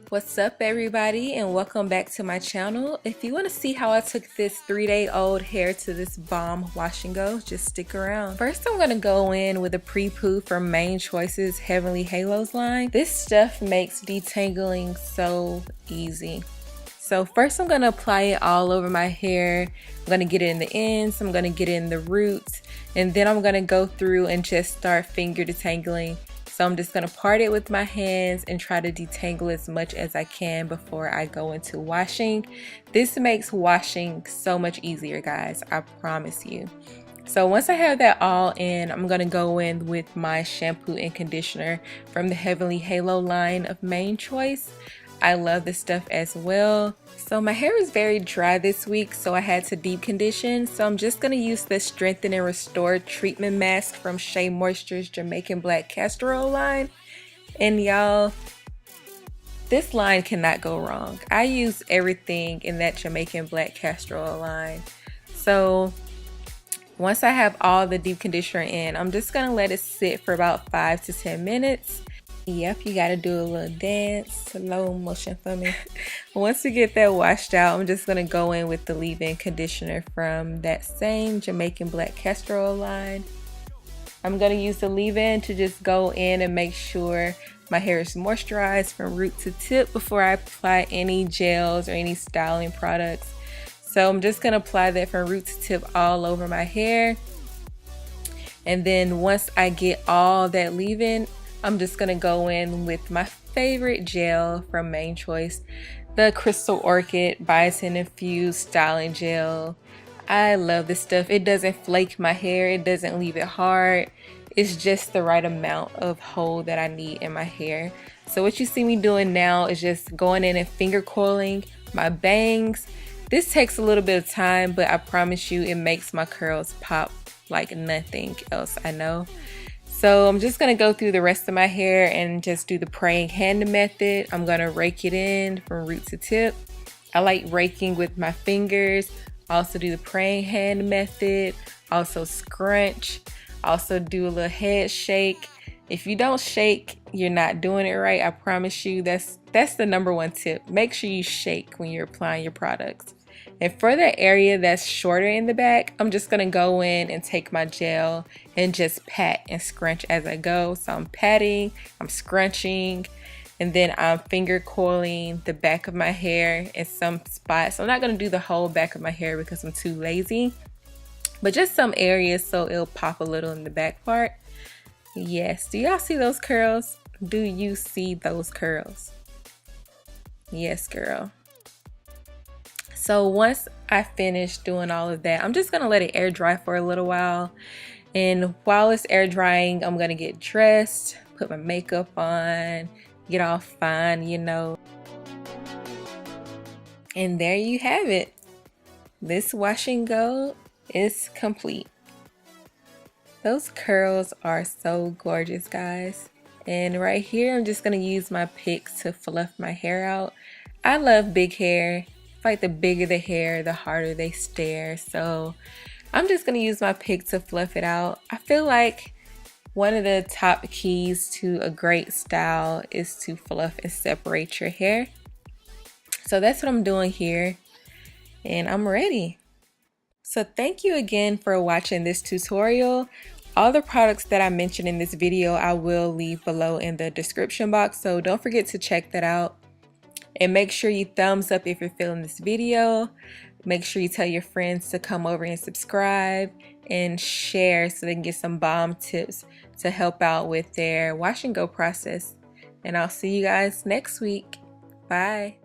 What's up everybody, and welcome back to my channel. If you want to see how I took this 3-day-old hair to this bomb wash and go, just stick around. First I'm going to go in with a Prepoo from Main Choice's Heavenly Halos line. This stuff makes detangling so easy. So first I'm going to apply it all over my hair. I'm going to get it in the ends, I'm going to get it in the roots, and then I'm going to go through and just start finger detangling. So I'm just going to part it with my hands and try to detangle as much as I can before I go into washing. This makes washing so much easier, guys, I promise you. So once I have that all in, I'm going to go in with my shampoo and conditioner from the Heavenly Halo line of Main Choice. I love this stuff as well. So my hair is very dry this week, so I had to deep condition. So I'm just going to use the Strengthen and Restore Treatment Mask from Shea Moisture's Jamaican Black Castor Oil line. And y'all, this line cannot go wrong. I use everything in that Jamaican Black Castor Oil line. So once I have all the deep conditioner in, I'm just going to let it sit for about 5 to 10 minutes. Yep, you gotta do a little dance, slow motion for me. Once you get that washed out, I'm just gonna go in with the leave-in conditioner from that same Jamaican Black Castor Oil line. I'm gonna use the leave-in to just go in and make sure my hair is moisturized from root to tip before I apply any gels or any styling products. So I'm just gonna apply that from root to tip all over my hair. And then once I get all that leave-in, I'm just gonna go in with my favorite gel from Main Choice, the Crystal Orchid Biotin Infused Styling Gel. I love this stuff. It doesn't flake my hair, it doesn't leave it hard. It's just the right amount of hold that I need in my hair. So what you see me doing now is just going in and finger coiling my bangs. This takes a little bit of time, but I promise you it makes my curls pop like nothing else I know. So I'm just going to go through the rest of my hair and just do the praying hand method. I'm going to rake it in from root to tip. I like raking with my fingers. Also do the praying hand method. Also scrunch. Also do a little head shake. If you don't shake, you're not doing it right. I promise you that's the #1 tip. Make sure you shake when you're applying your products. And for that area that's shorter in the back, I'm just going to go in and take my gel and just pat and scrunch as I go. So I'm patting, I'm scrunching, and then I'm finger coiling the back of my hair in some spots. I'm not going to do the whole back of my hair because I'm too lazy, but just some areas so it'll pop a little in the back part. Yes, do y'all see those curls? Do you see those curls? Yes, girl. So once I finish doing all of that, I'm just going to let it air dry for a little while. And while it's air drying, I'm going to get dressed, put my makeup on, get all fine, you know. And there you have it. This wash and go is complete. Those curls are so gorgeous, guys. And right here, I'm just going to use my pick to fluff my hair out. I love big hair. Like the bigger the hair, the harder they stare. So I'm just gonna use my pick to fluff it out. I feel like one of the top keys to a great style is to fluff and separate your hair. So that's what I'm doing here, and I'm ready. So thank you again for watching this tutorial. All the products that I mentioned in this video I will leave below in the description box, so don't forget to check that out. And make sure you thumbs up if you're feeling this video. Make sure you tell your friends to come over and subscribe and share so they can get some bomb tips to help out with their wash and go process. And I'll see you guys next week. Bye.